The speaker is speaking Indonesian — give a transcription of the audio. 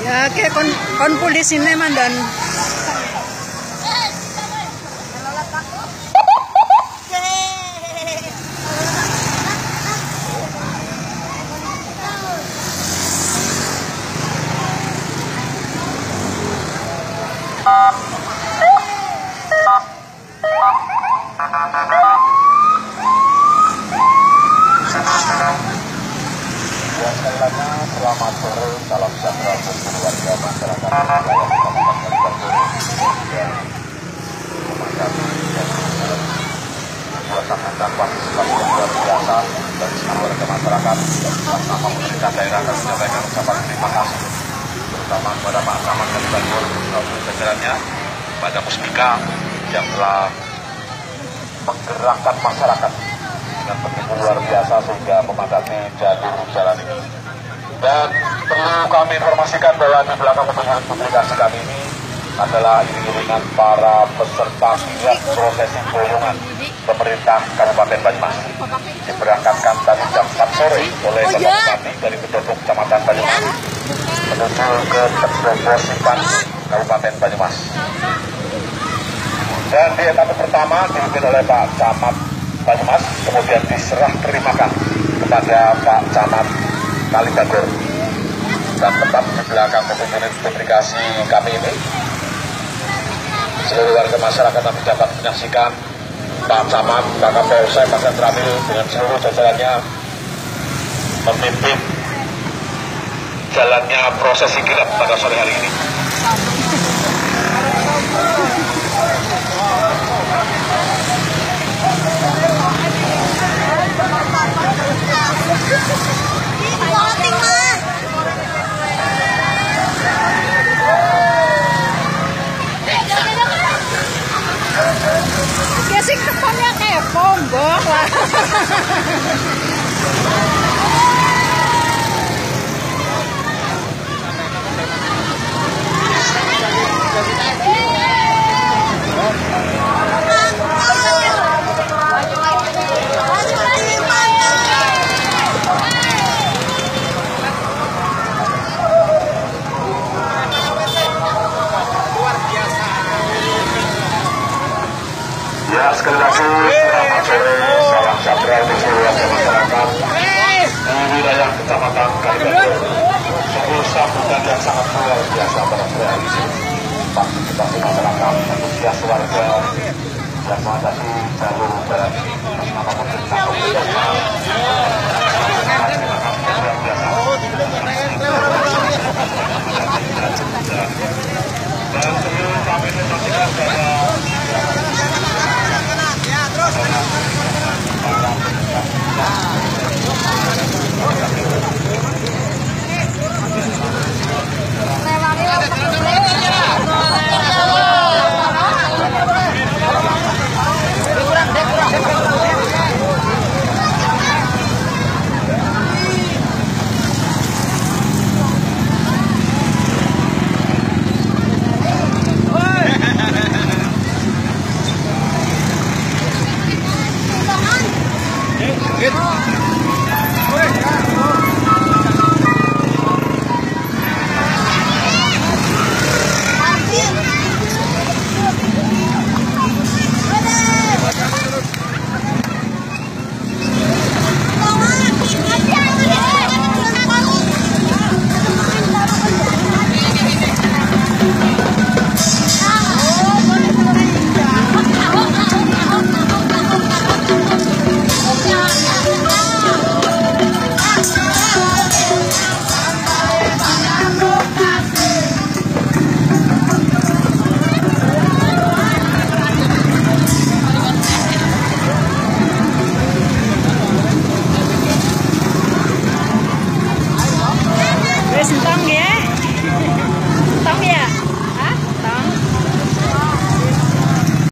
Ya, kayak kon polisi nih mandan. Selamat sore, salam sejahtera untuk keluarga masyarakat yang Kabupaten Bandung suasana dan partisipasi yang luar biasa dari keluarga masyarakat dan nama pemerintah daerah kami sampaikan ucapan terima kasih terutama kepada Pak Camat Kali Bantul dan jajarannya, pada Musbika yang telah menggerakkan masyarakat dengan begitu luar biasa sehingga memadati jalur jalan ini. Dan perlu kami informasikan bahwa di belakang pembentukan publikasi kami ini adalah iring-iringan para peserta giat prosesi borongan pemerintah Kabupaten Banyumas. Diberangkatkan tadi jam 4 sore oleh Bapak Bupati dari Bedodok Kecamatan Banyumas menuju ke Pendopo Simpan Kabupaten Banyumas. Dan di etapa pertama dipimpin oleh Pak Camat Banyumas, kemudian diserah terimakan kepada Pak Camat Kali Bantul. Dan tepat di belakang unit publikasi kami ini, seluruh warga masyarakat yang dapat menyaksikan Pak Camat, Pak Kapolsek, Pak Sentramil dengan seluruh jajarannya memimpin jalannya prosesi kirap pada sore hari ini. Kasih keponnya kayak ponggok lah. Ya, sekali lagi selamat sore, salam sejahtera untuk seluruh masyarakat di wilayah Kecamatan Kalibantul. Sungguh sambutan yang sangat luar biasa pada sore hari ini. Partisipasi masyarakat, antusias warga yang menghadapi jalur jalan bersama pemerintah Kabupaten dan perlu kami informasikan bahwa